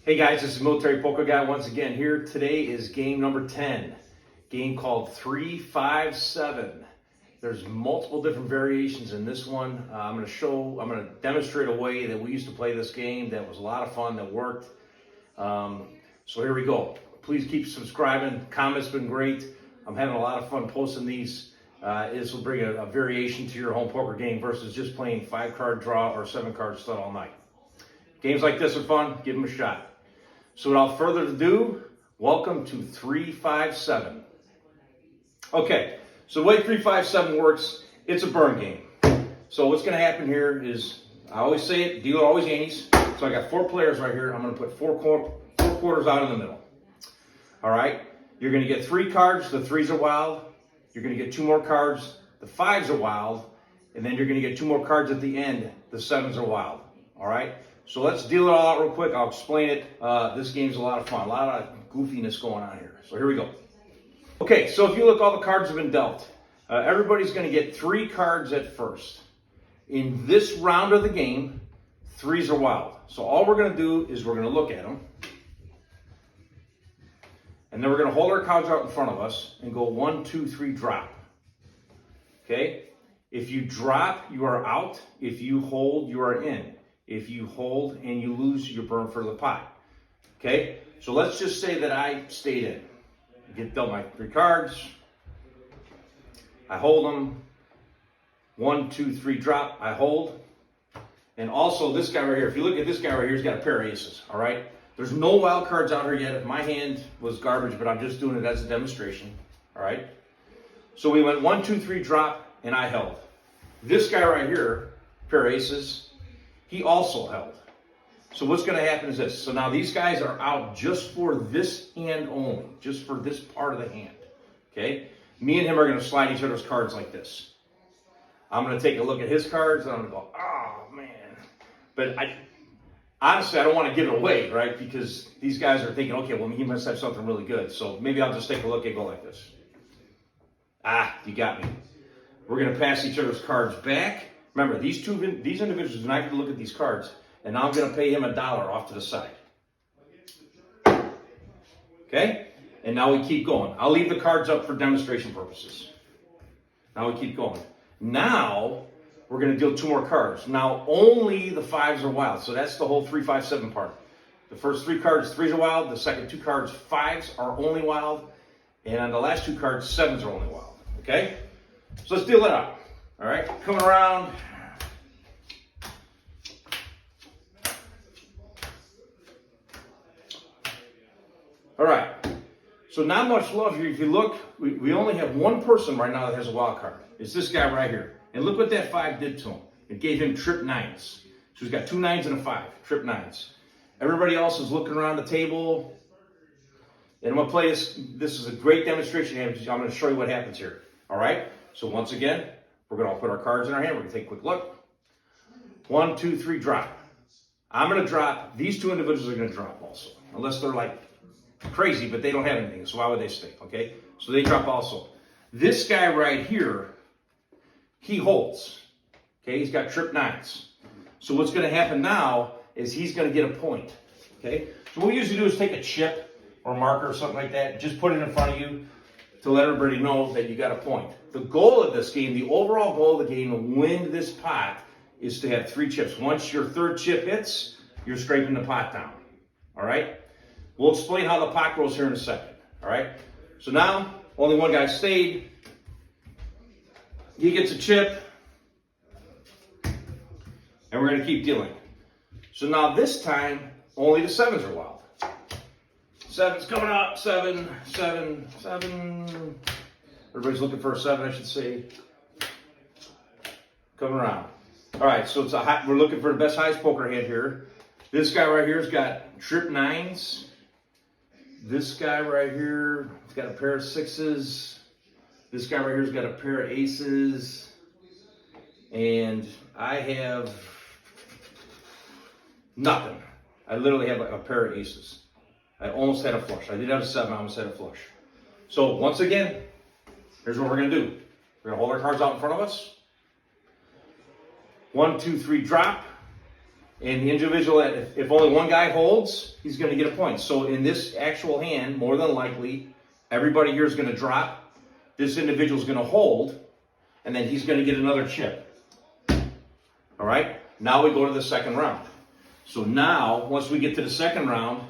Hey guys, this is Military Poker Guy once again here. Today is game number 10, game called 3-5-7. There's multiple different variations in this one. I'm going to demonstrate a way that we used to play this game that was a lot of fun, that worked. So here we go. Please keep subscribing. Comments been great. I'm having a lot of fun posting these. This will bring a variation to your home poker game versus just playing 5-card draw or 7-card stud all night. Games like this are fun. Give them a shot. So without further ado, welcome to 3-5-7. Okay, so the way 3-5-7 works, it's a burn game. So what's going to happen here is, I always say it, dealer always antes. So I got 4 players right here. I'm going to put four quarters out in the middle. All right, you're going to get 3 cards. The 3s are wild. You're going to get 2 more cards. The 5s are wild. And then you're going to get 2 more cards at the end. The 7s are wild. All right. So let's deal it all out real quick. I'll explain it. This game's a lot of fun. A lot of goofiness going on here. So here we go. Okay, so if you look, all the cards have been dealt. Everybody's going to get 3 cards at first. In this round of the game, 3s are wild. So all we're going to do is we're going to look at them. And then we're going to hold our cards out in front of us and go 1, 2, 3, drop. Okay? If you drop, you are out. If you hold, you are in. If you hold and you lose, you burn for the pot. Okay? So let's just say that I stayed in. I get dealt my 3 cards. I hold them. 1, 2, 3, drop. I hold. And also this guy right here. If you look at this guy right here, he's got a pair of aces. All right? There's no wild cards out here yet. My hand was garbage, but I'm just doing it as a demonstration. All right? So we went 1, 2, 3, drop, and I held. This guy right here, pair of aces, he also held. So what's going to happen is this. So now these guys are out just for this hand only, just for this part of the hand. Okay? Me and him are going to slide each other's cards like this. I'm going to take a look at his cards, and I'm going to go, oh, man. But honestly, I don't want to give it away, right? Because these guys are thinking, okay, well, he must have something really good. So maybe I'll just take a look and go like this. Ah, you got me. We're going to pass each other's cards back. Remember, these individuals do not get to look at these cards, and now I'm going to pay him $1 off to the side. Okay? And now we keep going. I'll leave the cards up for demonstration purposes. Now we keep going. Now we're going to deal 2 more cards. Now only the 5s are wild, so that's the whole 3-5-7 part. The first 3 cards, 3s are wild. The second 2 cards, 5s are only wild. And on the last 2 cards, 7s are only wild. Okay? So let's deal it out. All right, coming around. All right, so not much love here. If you look, we only have 1 person right now that has a wild card. It's this guy right here. And look what that 5 did to him. It gave him trip 9s. So he's got 2 9s and a 5, trip 9s. Everybody else is looking around the table. And I'm going to play this. This is a great demonstration. I'm going to show you what happens here. All right, so once again, we're going to put our cards in our hand. We're going to take a quick look. 1, 2, 3, drop. I'm going to drop. These 2 individuals are going to drop also. Unless they're like crazy, but they don't have anything. So why would they stay? Okay? So they drop also. This guy right here, he holds. Okay? He's got trip 9s. So what's going to happen now is he's going to get a point. Okay? So what we usually do is take a chip or marker or something like that. Just put it in front of you to let everybody know that you got a point. The goal of this game, the overall goal of the game to win this pot is to have 3 chips. Once your 3rd chip hits, you're scraping the pot down. All right? We'll explain how the pot grows here in a second. All right? So now, only 1 guy stayed. He gets a chip. And we're going to keep dealing. So now this time, only the 7s are wild. 7's coming up. 7, 7, 7. Everybody's looking for a 7, I should say. Coming around. All right, so it's we're looking for the best highest poker hand here. This guy right here's got trip 9s. This guy right here has got a pair of 6s. This guy right here's got a pair of aces. And I have nothing. I literally have a pair of aces. I almost had a flush. I did have a 7, I almost had a flush. So once again, here's what we're going to do. We're going to hold our cards out in front of us. 1, 2, 3, drop. And the individual, if only one guy holds, he's going to get a point. So in this actual hand, more than likely, everybody here is going to drop. This individual is going to hold, and then he's going to get another chip. All right? Now we go to the second round. So now, once we get to the second round,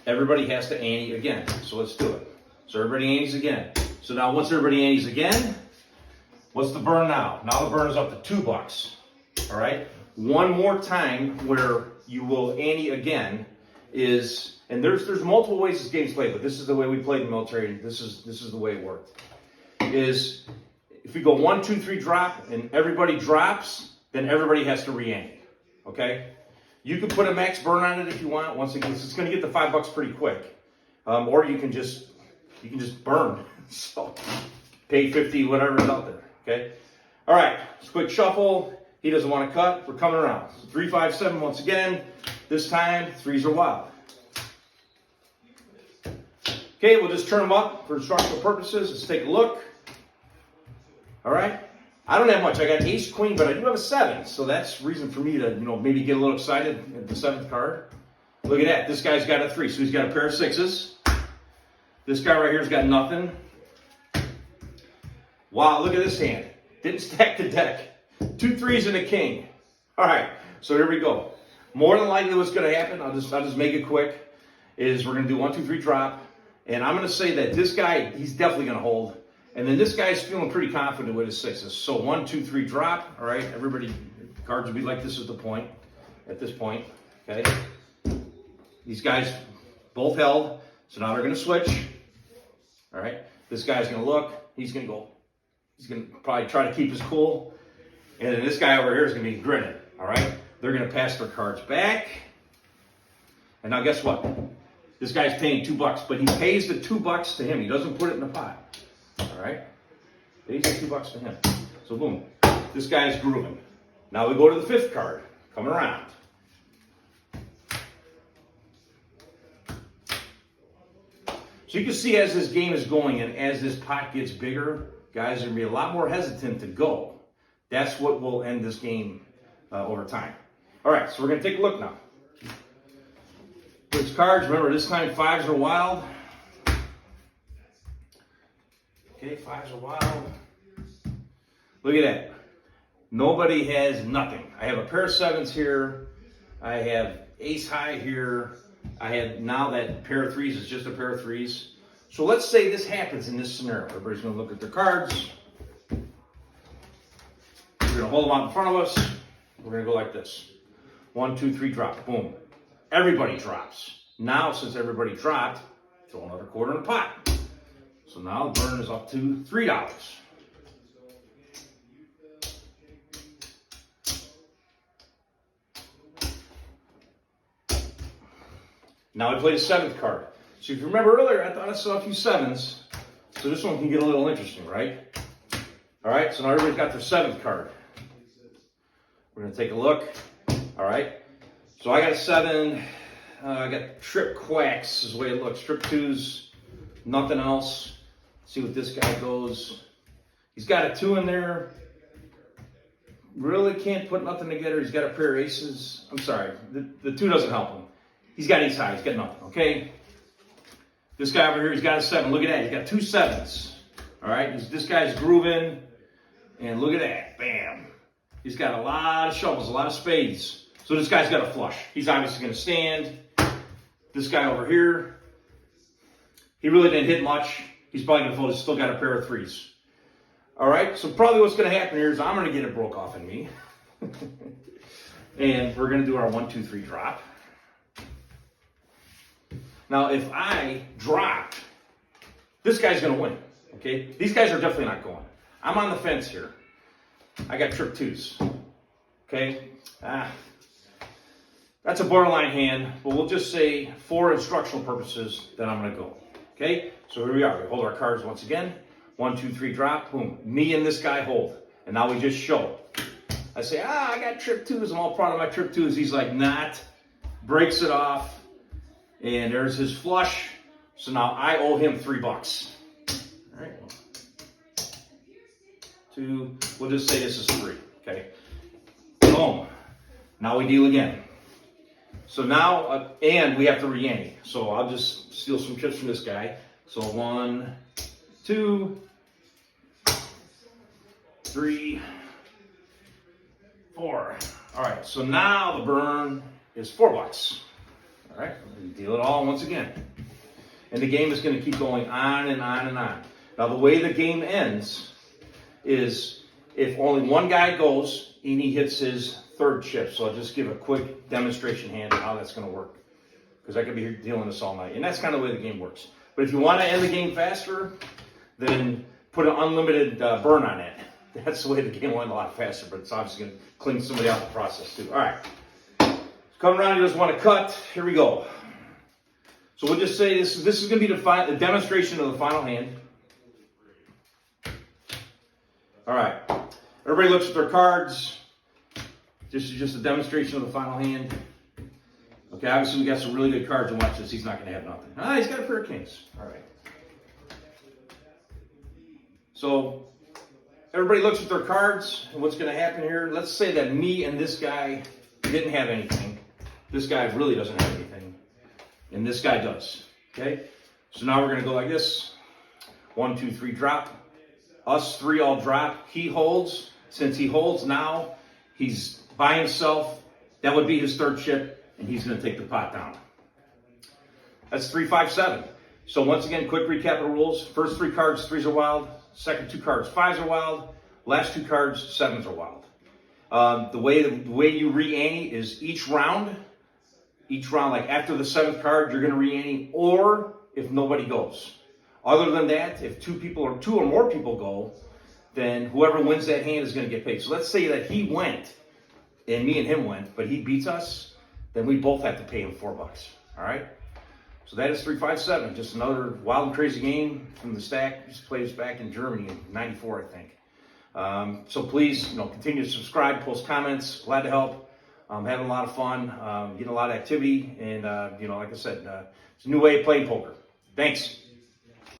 everybody has to ante again. So let's do it. So everybody antes again. So now once everybody antes again, what's the burn now? Now the burn is up to $2. All right? One more time where you will ante again is, and there's multiple ways this game's played, but this is the way we played in the military. This is the way it worked. Is if we go 1, 2, 3 drop and everybody drops, then everybody has to re-ante. Okay? You can put a max burn on it if you want. Once again, it's going to get the $5 pretty quick, or you can just burn. So pay 50, whatever is out there. Okay. All right. Just quick shuffle. He doesn't want to cut. We're coming around. 3, 5, 7 once again. This time 3s are wild. Okay. We'll just turn them up for instructional purposes. Let's take a look. All right. I don't have much. I got ace, queen, but I do have a 7. So that's reason for me to, maybe get a little excited at the 7th card. Look at that. This guy's got a 3. So he's got a pair of 6s. This guy right here's got nothing. Wow, look at this hand. Didn't stack the deck. 2 3s and a king. All right, so here we go. More than likely what's going to happen, I'll just make it quick, is we're going to do 1, 2, 3 drop. And I'm going to say that this guy, he's definitely going to hold. And then this guy's feeling pretty confident with his 6s. So 1, 2, 3 drop. All right, everybody, cards will be like this at this point. Okay. These guys both held. So now they're going to switch. All right. This guy's going to look. He's going to go. He's going to probably try to keep his cool. And then this guy over here is going to be grinning. All right. They're going to pass their cards back. And now guess what? This guy's paying $2, but he pays the $2 to him. He doesn't put it in the pot. All right. Pays the $2 to him. So boom. This guy's grooving. Now we go to the 5th card. Coming around. So you can see as this game is going and as this pot gets bigger, guys are going to be a lot more hesitant to go. That's what will end this game over time. All right, so we're going to take a look now. Which cards? Remember, this time 5s are wild. Okay, 5s are wild. Look at that. Nobody has nothing. I have a pair of 7s here. I have ace high here. I have now that pair of 3s is just a pair of 3s. So let's say this happens in this scenario. Everybody's going to look at their cards. We're going to hold them out in front of us. We're going to go like this. 1, 2, 3, drop. Boom. Everybody drops. Now, since everybody dropped, throw another quarter in the pot. So now the burn is up to $3. Now we played a 7th card. So if you remember earlier, I thought I saw a few 7s. So this one can get a little interesting, right? All right, so now everybody's got their 7th card. We're going to take a look. All right. So I got a 7. I got trip quacks is the way it looks. Trip 2s, nothing else. Let's see what this guy goes. He's got a 2 in there. Really can't put nothing together. He's got a pair of aces. I'm sorry, the 2 doesn't help him. He's got ace high. He's got nothing, okay? This guy over here, he's got a 7. Look at that. He's got 2 7s. All right? This guy's grooving. And look at that. Bam. He's got a lot of shovels, a lot of spades. So this guy's got a flush. He's obviously going to stand. This guy over here, he really didn't hit much. He's probably going to fold. He's still got a pair of 3s. All right? So probably what's going to happen here is I'm going to get it broke off in me. And we're going to do our 1, 2, 3 drop. Now, if I drop, this guy's going to win, okay? These guys are definitely not going. I'm on the fence here. I got trip 2s, okay? That's a borderline hand, but we'll just say for instructional purposes that I'm going to go, okay? So here we are. We hold our cards once again. 1, 2, 3 drop, boom. Me and this guy hold. And now we just show. I say, I got trip 2s. I'm all proud of my trip 2s. He's like, not. Breaks it off. And there's his flush. So now I owe him $3. All right. 2. We'll just say this is 3. Okay. Boom. Now we deal again. So now, and we have to re-ante. So I'll just steal some chips from this guy. So 1, 2, 3, 4. All right, so now the burn is $4. All right, deal it all once again. And the game is going to keep going on and on and on. Now, the way the game ends is if only one guy goes and he hits his third chip. So I'll just give a quick demonstration hand on how that's going to work, because I could be here dealing this all night. And that's kind of the way the game works. But if you want to end the game faster, then put an unlimited burn on it. That's the way the game will end a lot faster, but it's obviously going to clean somebody out the process too. All right. Come around, you just want to cut. Here we go. So we'll just say this is going to be the demonstration of the final hand. All right. Everybody looks at their cards. This is just a demonstration of the final hand. Okay, obviously we got some really good cards, and watch this. He's not going to have nothing. He's got a pair of kings. All right. So everybody looks at their cards, and what's going to happen here, let's say that me and this guy didn't have anything. This guy really doesn't have anything. And this guy does. Okay? So now we're going to go like this. 1, 2, 3, drop. Us three all drop. He holds. Since he holds now, he's by himself. That would be his third chip, and he's going to take the pot down. That's 3, 5, 7. So once again, quick recap of the rules. First 3 cards, 3s are wild. Second 2 cards, 5s are wild. Last 2 cards, 7s are wild. The way you re-ante is each round, like after the 7th card, you're going to re-ante, or if nobody goes. Other than that, if 2 or more people go, then whoever wins that hand is going to get paid. So let's say that he went, and me and him went, but he beats us, then we both have to pay him $4. All right? So that is 3, 5, 7. Just another wild and crazy game from the stack. Just played this back in Germany in '94, I think. So please, continue to subscribe, post comments. Glad to help. Having a lot of fun, getting a lot of activity, and like I said, it's a new way of playing poker. Thanks.